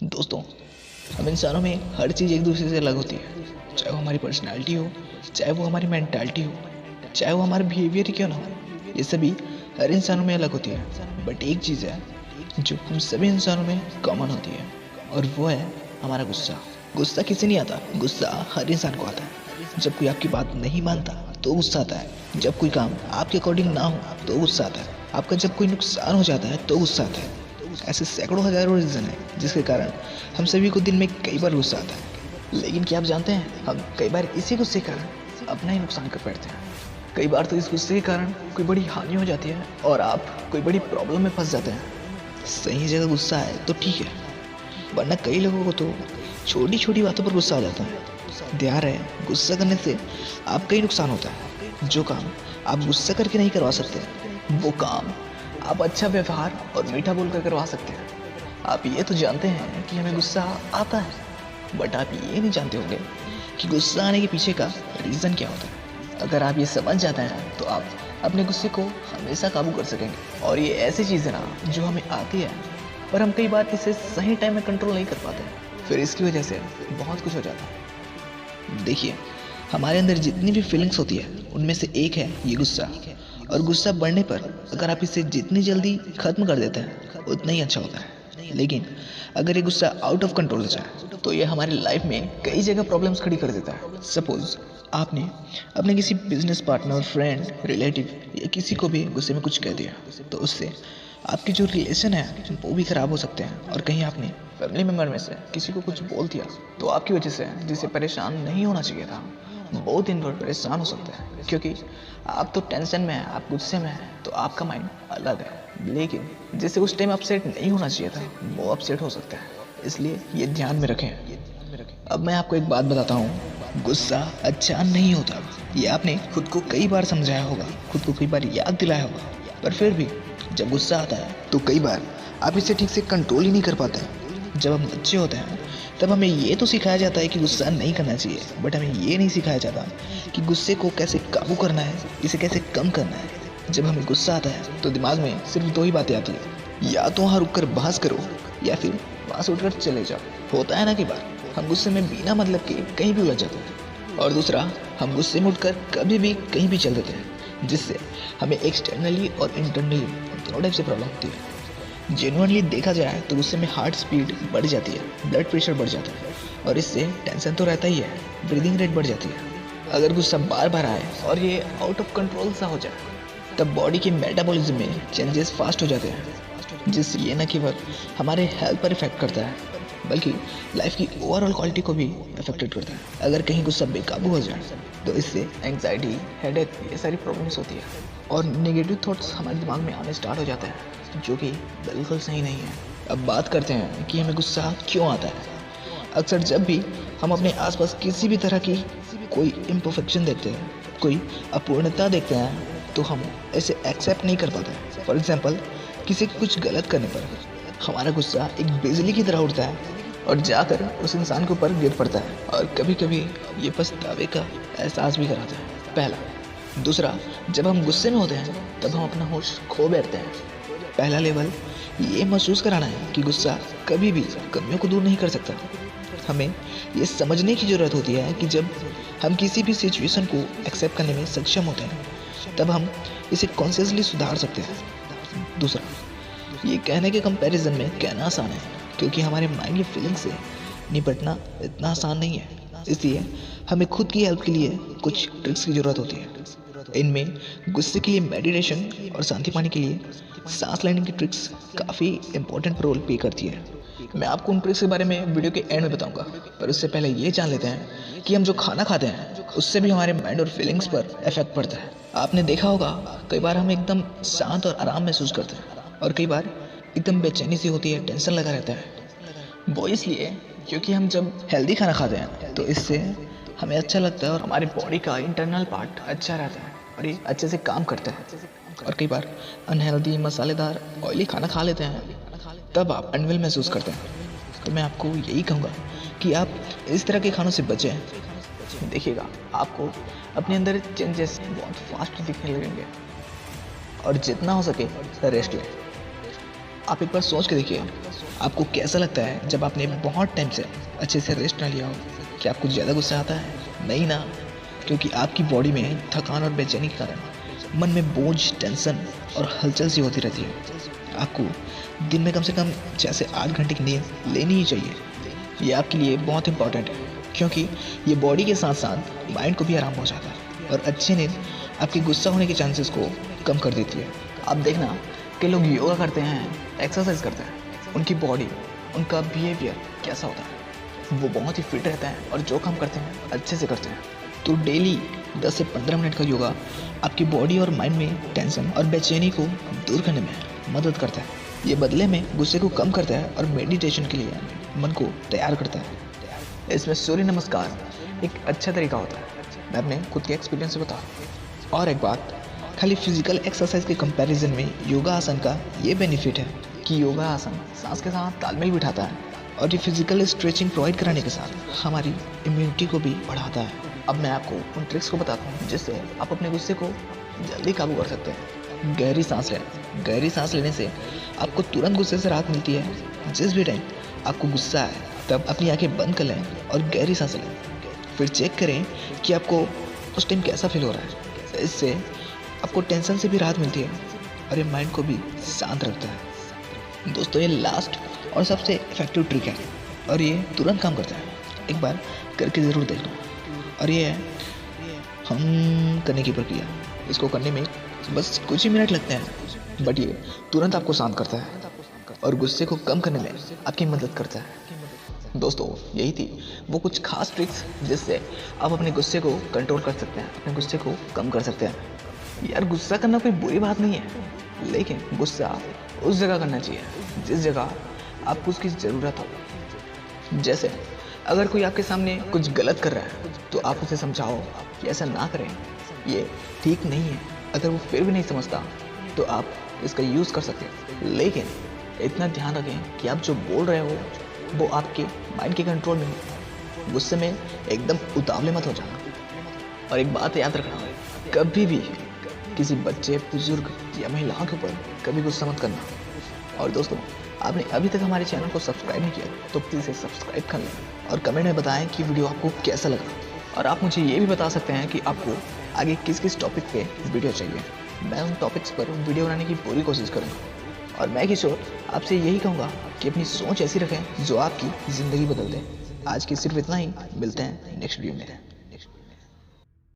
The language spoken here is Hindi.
दोस्तों, हम इंसानों में हर चीज़ एक दूसरे से अलग होती है। चाहे वो हमारी पर्सनैलिटी हो, चाहे वो हमारी मेंटालिटी हो, चाहे वो हमारा बिहेवियर ही क्यों ना हो, ये सभी हर इंसानों में अलग होती है। बट एक चीज़ है जो हम सभी इंसानों में कॉमन होती है, और वो है हमारा गुस्सा। गुस्सा किसे नहीं आता? गुस्सा हर इंसान को आता है। जब कोई आपकी बात नहीं मानता तो गुस्सा आता है। जब कोई काम आपके अकॉर्डिंग ना हो तो गुस्सा आता है। आपका जब कोई नुकसान हो जाता है तो गुस्सा आता है। ऐसे सैकड़ों हजारों रीज़न है जिसके कारण हम सभी को दिन में कई बार गुस्सा आता है। लेकिन क्या आप जानते हैं, हम कई बार इसी गुस्से के कारण अपना ही नुकसान कर बैठते हैं। कई बार तो इस गुस्से के कारण कोई बड़ी हानि हो जाती है और आप कोई बड़ी प्रॉब्लम में फंस जाते हैं। सही जगह गुस्सा है तो ठीक है, वरना कई लोगों को तो छोटी छोटी बातों पर गुस्सा आ जाता है। ध्यान रहे, गुस्सा करने से आपका ही नुकसान होता है। जो काम आप गुस्सा करके नहीं करवा सकते, वो काम आप अच्छा व्यवहार और मीठा बोलकर करवा सकते हैं। आप ये तो जानते हैं कि हमें गुस्सा आता है, बट आप ये नहीं जानते होंगे कि गुस्सा आने के पीछे का रीज़न क्या होता है। अगर आप ये समझ जाते हैं तो आप अपने गुस्से को हमेशा काबू कर सकेंगे। और ये ऐसी चीज़ है ना जो हमें आती है, पर हम कई बार इसे सही टाइम में कंट्रोल नहीं कर पाते, फिर इसकी वजह से बहुत कुछ हो जाता है। देखिए, हमारे अंदर जितनी भी फीलिंग्स होती है उनमें से एक है ये गुस्सा। और गुस्सा बढ़ने पर अगर आप इसे जितनी जल्दी ख़त्म कर देते हैं उतना ही अच्छा होता है। लेकिन अगर ये गुस्सा आउट ऑफ कंट्रोल हो जाए तो ये हमारी लाइफ में कई जगह प्रॉब्लम्स खड़ी कर देता है। सपोज आपने अपने किसी बिजनेस पार्टनर, फ्रेंड, रिलेटिव या किसी को भी गुस्से में कुछ कह दिया, तो उससे आपके जो रिलेशन है वो भी ख़राब हो सकते हैं। और कहीं आपने फैमिली मेम्बर में से किसी को कुछ बोल दिया तो आपकी वजह से जिसे परेशान नहीं होना चाहिए था, बहुत दिन भर परेशान हो सकते हैं। क्योंकि आप तो टेंशन में हैं, आप गुस्से में हैं, तो आपका माइंड अलग है। लेकिन जिसे उस टाइम अपसेट नहीं होना चाहिए था वो अपसेट हो सकता है। इसलिए ये ध्यान में रखें। अब मैं आपको एक बात बताता हूँ, गुस्सा अच्छा नहीं होता। ये आपने खुद को कई बार समझाया होगा, खुद को कई बार याद दिलाया होगा, पर फिर भी जब गुस्सा आता है तो कई बार आप इसे ठीक से कंट्रोल ही नहीं कर पाते। जब हम बच्चे होते हैं तब हमें ये तो सिखाया जाता है कि गुस्सा नहीं करना चाहिए, बट हमें ये नहीं सिखाया जाता कि गुस्से को कैसे काबू करना है, इसे कैसे कम करना है। जब हमें गुस्सा आता है तो दिमाग में सिर्फ दो ही बातें आती है, या तो वहाँ रुक कर बहस करो या फिर वहाँ से उठकर चले जाओ। होता है ना कि बार हम गुस्से में बिना मतलब के कहीं भी उलझ जाते हैं। और दूसरा, हम गुस्से में उठकर कभी भी कहीं भी चल देते हैं, जिससे हमें एक्सटर्नली और इंटरनली दोनों टाइप से प्रॉब्लम होती है। जेन्युइनली देखा जाए तो गुस्से में हार्ट स्पीड बढ़ जाती है, ब्लड प्रेशर बढ़ जाता है, और इससे टेंशन तो रहता ही है, ब्रीदिंग रेट बढ़ जाती है। अगर गुस्सा बार बार आए और ये आउट ऑफ कंट्रोल सा हो जाए, तब बॉडी के मेटाबॉलिज्म में चेंजेस फास्ट हो जाते हैं, जिससे ये न केवल हमारे हेल्थ पर इफेक्ट करता है बल्कि लाइफ की ओवरऑल क्वालिटी को भी अफेक्टेड करता है। अगर कहीं गुस्सा बेकाबू हो जाए तो इससे एंग्जाइटी, हेडेक, ये सारी प्रॉब्लम्स होती है और नेगेटिव थॉट्स हमारे दिमाग में आने स्टार्ट हो जाते हैं, जो कि बिल्कुल सही नहीं है। अब बात करते हैं कि हमें गुस्सा क्यों आता है। अक्सर जब भी हम अपने आसपास किसी भी तरह की कोई इम्परफेक्शन देखते हैं, कोई अपूर्णता देखते हैं, तो हम इसे एक्सेप्ट नहीं कर पाते। फॉर एग्जाम्पल, किसी को कुछ गलत करने पर हमारा गुस्सा एक बिजली की तरह उठता है और जाकर उस इंसान के ऊपर गिर पड़ता है, और कभी कभी ये पछतावे का एहसास भी कराता है। पहला। दूसरा, जब हम गुस्से में होते हैं तब हम अपना होश खो बैठते हैं। पहला लेवल ये महसूस कराना है कि गुस्सा कभी भी कमियों को दूर नहीं कर सकता। हमें ये समझने की ज़रूरत होती है कि जब हम किसी भी सिचुएशन को एक्सेप्ट करने में सक्षम होते हैं तब हम इसे कॉन्शियसली सुधार सकते हैं। दूसरा, ये कहने के कंपैरिजन में कहना आसान है, क्योंकि हमारे माइंड की फीलिंग से निपटना इतना आसान नहीं है। इसलिए हमें खुद की हेल्प के लिए कुछ ट्रिक्स की ज़रूरत होती है। इनमें गुस्से के लिए मेडिटेशन और शांति पाने के लिए सांस लेने की ट्रिक्स काफ़ी इंपॉर्टेंट रोल प्ले करती है। मैं आपको उन ट्रिक्स के बारे में वीडियो के एंड में बताऊंगा, पर उससे पहले ये जान लेते हैं कि हम जो खाना खाते हैं उससे भी हमारे माइंड और फीलिंग्स पर इफेक्ट पड़ता है। आपने देखा होगा, कई बार हम एकदम शांत और आराम महसूस करते हैं और कई बार एकदम बेचैनी सी होती है, टेंशन लगा रहता है। वो इसलिए क्योंकि हम जब हेल्दी खाना खाते हैं तो इससे हमें अच्छा लगता है और हमारे बॉडी का इंटरनल पार्ट अच्छा रहता है और ये अच्छे से काम करता है। और कई बार अनहेल्दी, मसालेदार, ऑयली खाना खा लेते हैं, तब आप अनवेल महसूस करते हैं। तो मैं आपको यही कहूँगा कि आप इस तरह के खानों से बचें। देखिएगा, आपको अपने अंदर चेंजेस बहुत फास्ट दिखने लगेंगे। और जितना हो सके रेस्ट लें। आप एक बार सोच के देखिए, आपको कैसा लगता है जब आपने बहुत टाइम से अच्छे से रेस्ट ना लिया हो? क्या आपको ज़्यादा गुस्सा आता है? नहीं ना, क्योंकि आपकी बॉडी में थकान और बेचैनी के कारण मन में बोझ, टेंशन और हलचल सी होती रहती है। आपको दिन में कम से कम 6 से 8 घंटे की नींद लेनी ही चाहिए। ये आपके लिए बहुत इंपॉर्टेंट है, क्योंकि ये बॉडी के साथ साथ माइंड को भी आराम पहुंचाता है और अच्छी नींद आपके गुस्सा होने के चांसेस को कम कर देती है। आप देखना कि लोग योगा करते हैं, एक्सरसाइज करते हैं, उनकी बॉडी, उनका बिहेवियर कैसा होता है, वो बहुत ही फिट रहता है और जो काम करते हैं अच्छे से करते हैं। तो डेली 10 से 15 मिनट का योगा आपकी बॉडी और माइंड में टेंशन और बेचैनी को दूर करने में मदद करता है। ये बदले में गुस्से को कम करता है और मेडिटेशन के लिए मन को तैयार करता है। इसमें सूर्य नमस्कार एक अच्छा तरीका होता है, मैं अपने खुद के एक्सपीरियंस से बता रहा हूँ। और एक बात, खाली फिजिकल एक्सरसाइज के कंपैरिजन में योगा आसन का ये बेनिफिट है कि योगा आसन सांस के साथ तालमेल बिठाता है और ये फिजिकल स्ट्रेचिंग प्रोवाइड कराने के साथ हमारी इम्यूनिटी को भी बढ़ाता है। अब मैं आपको उन ट्रिक्स को बताता हूँ जिससे आप अपने गुस्से को जल्दी काबू कर सकते हैं। गहरी सांस लें। गहरी सांस लेने से आपको तुरंत गुस्से से राहत मिलती है। जिस भी टाइम आपको गुस्सा आए तब अपनी आंखें बंद कर लें और गहरी सांस लें। फिर चेक करें कि आपको उस टाइम कैसा फील हो रहा है। इससे आपको टेंशन से भी राहत मिलती है और ये माइंड को भी शांत रखता है। दोस्तों, ये लास्ट और सबसे इफेक्टिव ट्रिक है और ये तुरंत काम करता है। एक बार करके ज़रूर देख लो। और ये है हम करने की प्रक्रिया। इसको करने में बस कुछ ही मिनट लगते हैं, बट ये तुरंत आपको शांत करता है और गुस्से को कम करने में आपकी मदद करता है। दोस्तों, यही थी वो कुछ खास ट्रिक्स जिससे आप अपने गुस्से को कंट्रोल कर सकते हैं, अपने गुस्से को कम कर सकते हैं। यार, गुस्सा करना कोई बुरी बात नहीं है, लेकिन गुस्सा उस जगह करना चाहिए जिस जगह आपको उसकी ज़रूरत हो। जैसे अगर कोई आपके सामने कुछ गलत कर रहा है तो आप उसे समझाओ कि ऐसा ना करें, ये ठीक नहीं है। अगर वो फिर भी नहीं समझता तो आप इसका यूज़ कर सकते हैं, लेकिन इतना ध्यान रखें कि आप जो बोल रहे हो वो आपके माइंड के कंट्रोल में हो। गुस्से में एकदम उतावले मत हो जाना। और एक बात याद रखना, कभी भी किसी बच्चे, बुजुर्ग या महिलाओं के ऊपर कभी गुस्सा मत करना। और दोस्तों, आपने अभी तक हमारे चैनल को सब्सक्राइब नहीं किया तो प्लीज़ इसे सब्सक्राइब कर लें और कमेंट में बताएं कि वीडियो आपको कैसा लगा। और आप मुझे ये भी बता सकते हैं कि आपको आगे किस किस टॉपिक पे वीडियो चाहिए। मैं उन टॉपिक्स पर वीडियो बनाने की पूरी कोशिश करूँगा। और मैं किशोर आपसे यही कहूँगा कि अपनी सोच ऐसी रखें जो आपकी ज़िंदगी बदल दे। आज की सिर्फ इतना ही, मिलते हैं नेक्स्ट वीडियो में।